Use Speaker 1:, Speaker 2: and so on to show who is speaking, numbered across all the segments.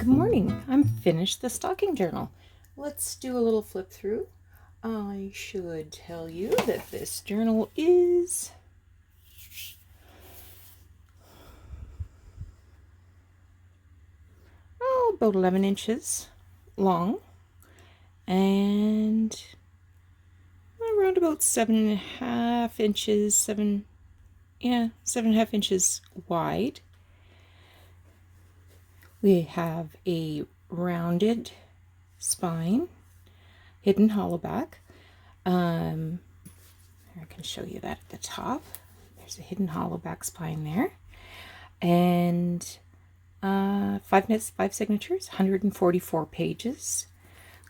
Speaker 1: Good morning. I'm finished the stocking journal. Let's do a little flip through. I should tell you that this journal is about 11 inches long and around about 7.5 inches, 7.5 inches wide. We have a rounded spine, hidden hollow back. I can show you that at the top. There's a hidden hollow back spine there. And 5 signatures, 144 pages.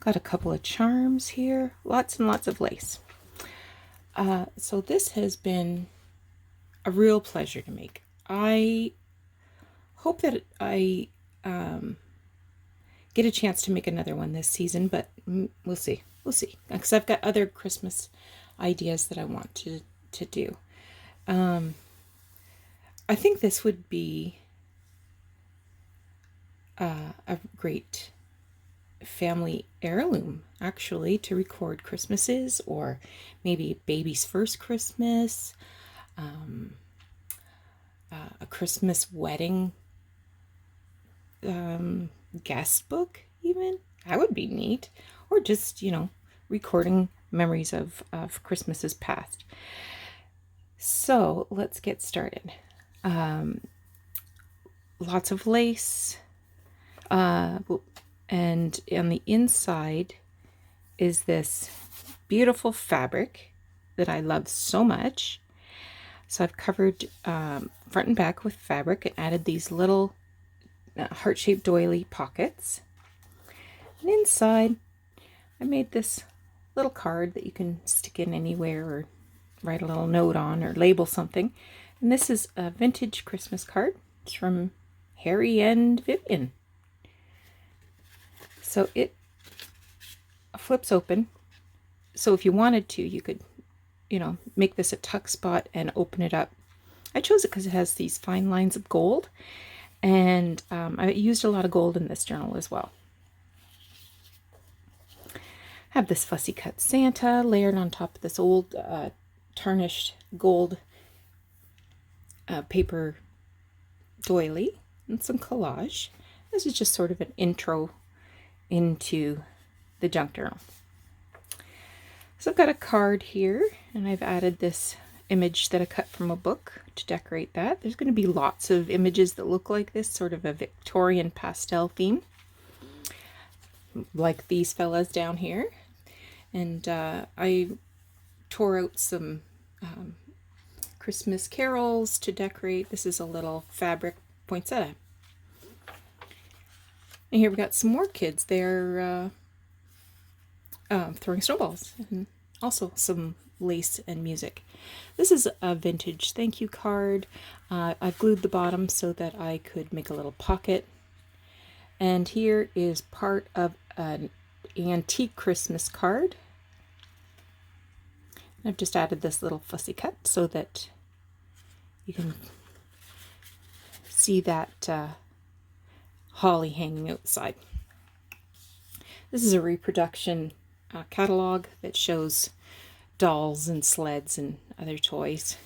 Speaker 1: Got a couple of charms here, lots and lots of lace. So this has been a real pleasure to make. I hope that I get a chance to make another one this season, but we'll see. Because I've got other Christmas ideas that I want to do. I think this would be a great family heirloom, actually, to record Christmases, or maybe baby's first Christmas, a Christmas wedding guest book, even. That would be neat. Or just, recording memories of Christmases past. So let's get started. Lots of lace, and on the inside is this beautiful fabric that I love so much. So I've covered front and back with fabric and added these little heart-shaped doily pockets. And inside, I made this little card that you can stick in anywhere or write a little note on or label something. And this is a vintage Christmas card. It's from Harry and Vivian. So it flips open. So if you wanted to, you could, make this a tuck spot and open it up. I chose it because it has these fine lines of gold. And I used a lot of gold in this journal as well. I have this fussy cut Santa layered on top of this old tarnished gold paper doily and some collage. This is just sort of an intro into the junk journal. So I've got a card here, and I've added this image that I cut from a book to decorate that. There's going to be lots of images that look like this, sort of a Victorian pastel theme, like these fellas down here. And I tore out some Christmas carols to decorate. This is a little fabric poinsettia. And here we've got some more kids. They're throwing snowballs, and also some lace and music. This is a vintage thank you card. I've glued the bottom so that I could make a little pocket. And here is part of an antique Christmas card. I've just added this little fussy cut so that you can see that holly hanging outside. This is a reproduction catalog that shows dolls and sleds and other toys.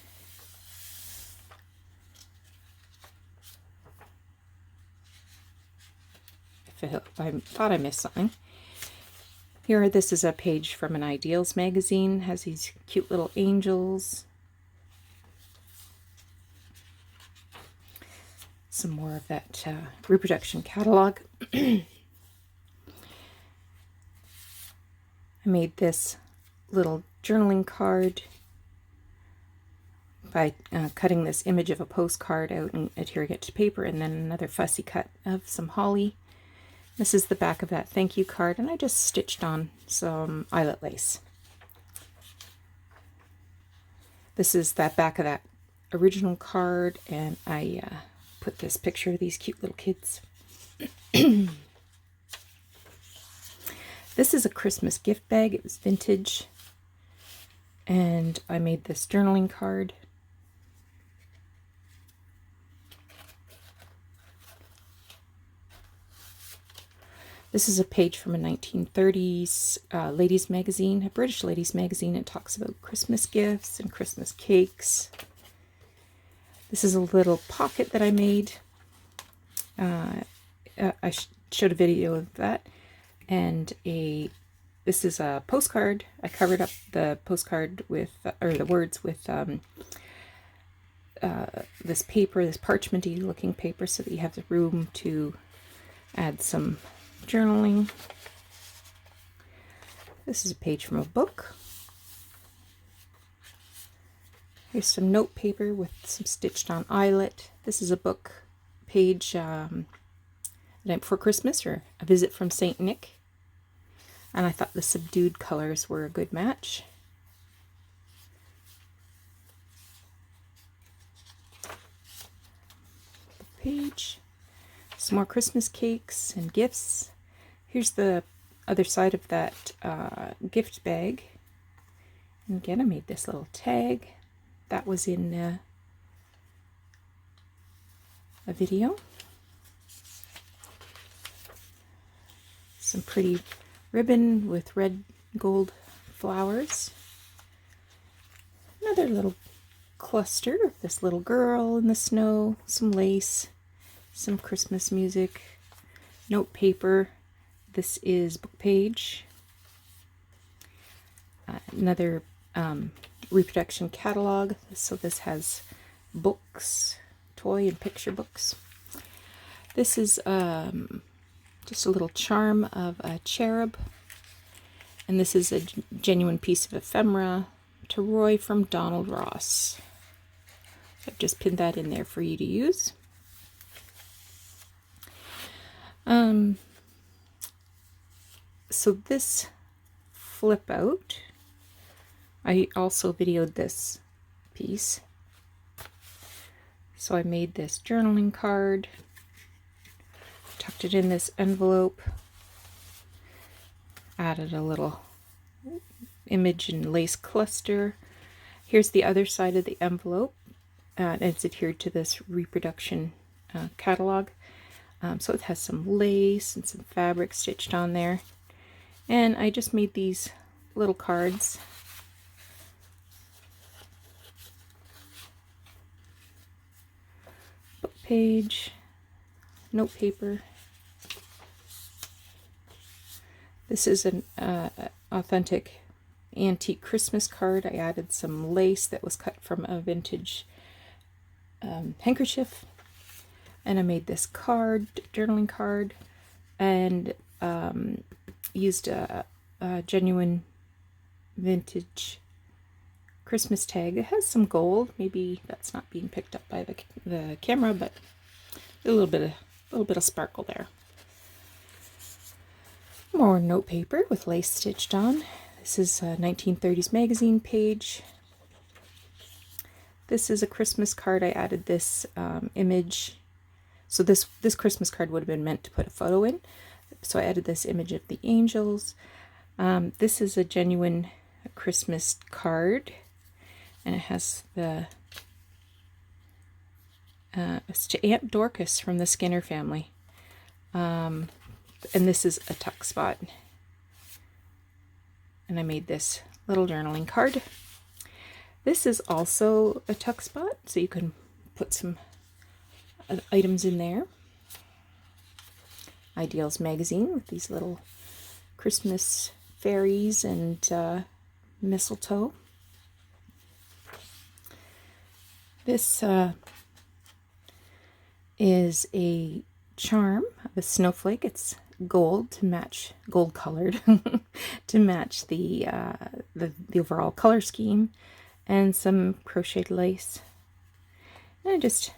Speaker 1: I thought I missed something. Here, this is a page from an Ideals magazine. It has these cute little angels. Some more of that reproduction catalog. I made this little journaling card by cutting this image of a postcard out and adhering it to paper, and then another fussy cut of some holly. This is the back of that thank you card, and I just stitched on some eyelet lace. This is that back of that original card, and I put this picture of these cute little kids. This is a Christmas gift bag. It was vintage, and I made this journaling card. This is a page from a 1930s ladies magazine, a British ladies magazine. It talks about Christmas gifts and Christmas cakes. This is a little pocket that I made. I showed a video of that. And this is a postcard. I covered up the postcard with, or the words with this paper, this parchmenty looking paper, so that you have the room to add some journaling. This is a page from a book. Here's some note paper with some stitched on eyelet. This is a book page, The Night Before Christmas, or A Visit from St. Nick. And I thought the subdued colors were a good match. Page. Some more Christmas cakes and gifts. Here's the other side of that gift bag. And again, I made this little tag. That was in a video. Some pretty ribbon with red gold flowers. Another little cluster of this little girl in the snow, some lace, some Christmas music, note paper. This is book page. Another reproduction catalog. So this has books, toy and picture books. This is just a little charm of a cherub. And this is a genuine piece of ephemera to Roy from Donald Ross. I've just pinned that in there for you to use. So this flip out, I also videoed this piece. So I made this journaling card, tucked it in this envelope, added a little image and lace cluster. Here's the other side of the envelope. It's adhered to this reproduction catalog. So it has some lace and some fabric stitched on there. And I just made these little cards. Book page, note paper. This is an authentic antique Christmas card. I added some lace that was cut from a vintage handkerchief. And I made this card, journaling card, and used a genuine vintage Christmas tag. It has some gold. Maybe that's not being picked up by the camera, but a little bit of sparkle there. More note paper with lace stitched on. This is a 1930s magazine page. This is a Christmas card. I added this image. So this Christmas card would have been meant to put a photo in. So I added this image of the angels. This is a genuine Christmas card. And it has it's to Aunt Dorcas from the Skinner family. And this is a tuck spot. And I made this little journaling card. This is also a tuck spot, so you can put some items in there. Ideals magazine with these little Christmas fairies and mistletoe. This is a charm of a snowflake. It's gold to match, gold colored to match the overall color scheme, and some crocheted lace. And I just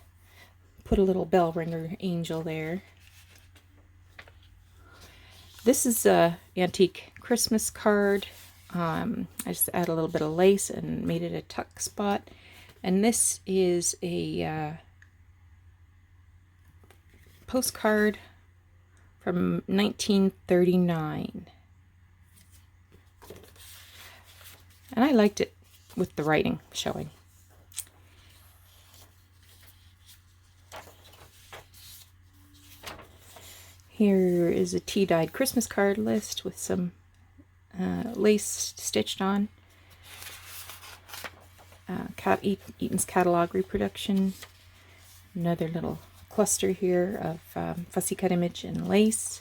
Speaker 1: put a little bell ringer angel there. This is a antique Christmas card. I just added a little bit of lace and made it a tuck spot. And this is a postcard from 1939. And I liked it with the writing showing. Here is a tea-dyed Christmas card list with some lace stitched on. Eaton's Catalog reproduction. Another little cluster here of fussy cut image and lace.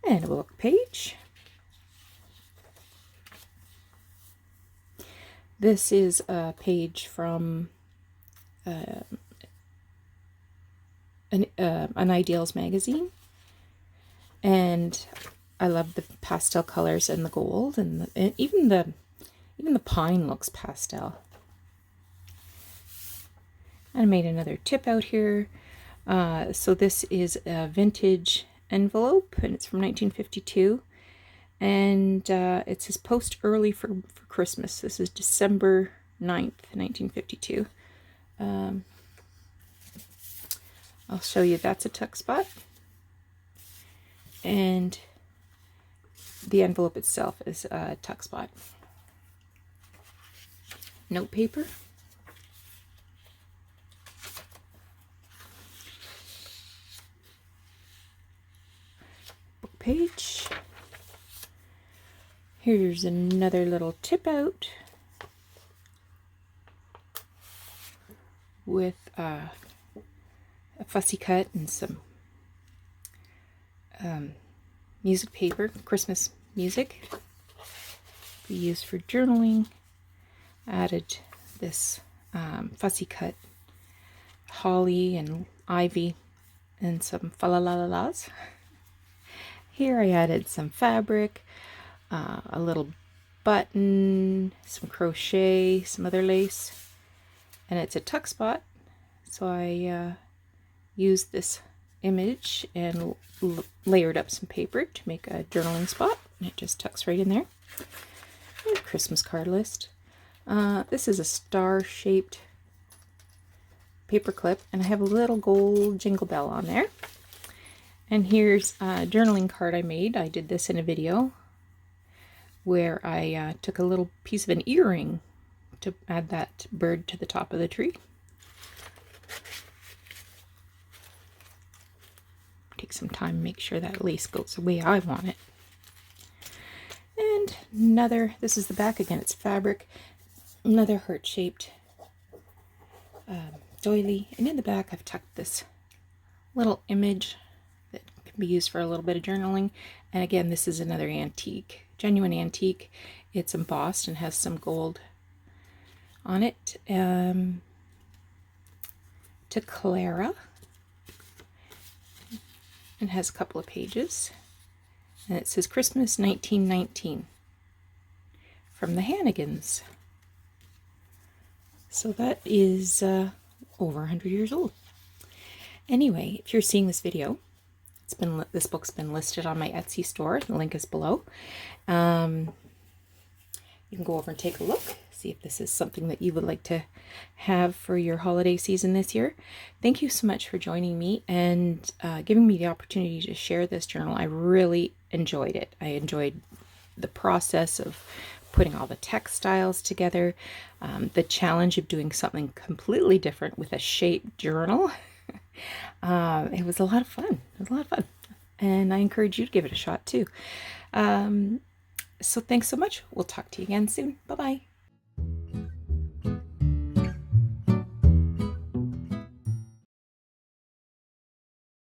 Speaker 1: And a book page. This is a page from an Ideals magazine, and I love the pastel colors and the gold, and even the pine looks pastel. And I made another tip out here. So this is a vintage envelope, and it's from 1952. And it says post early for Christmas. This is December 9th, 1952. I'll show you that's a tuck spot. And the envelope itself is a tuck spot. Note paper. Book page. Here's another little tip out with a fussy cut and some music paper, Christmas music we use for journaling. Added this fussy cut holly and ivy and some fa-la-la-la-las. Here I added some fabric, a little button, some crochet, some other lace, and it's a tuck spot, so I used this image and layered up some paper to make a journaling spot, and it just tucks right in there. And a Christmas card list. This is a star-shaped paper clip, and I have a little gold jingle bell on there. And here's a journaling card I made. I did this in a video where I took a little piece of an earring to add that bird to the top of the tree. Take some time to make sure that lace goes the way I want it. And another, this is the back again, it's fabric. Another heart-shaped doily. And in the back I've tucked this little image that can be used for a little bit of journaling. And again, this is another antique, genuine antique. It's embossed and has some gold on it. To Clara. It has a couple of pages. And it says Christmas 1919 from the Hannigans. So that is over 100 years old. Anyway, if you're seeing this video, this book's been listed on my Etsy store. The link is below. You can go over and take a look, see if this is something that you would like to have for your holiday season this year. Thank you so much for joining me and giving me the opportunity to share this journal. I really enjoyed it. I enjoyed the process of putting all the textiles together, the challenge of doing something completely different with a shaped journal. It was a lot of fun. It was a lot of fun. And I encourage you to give it a shot too. So thanks so much. We'll talk to you again soon. Bye-bye.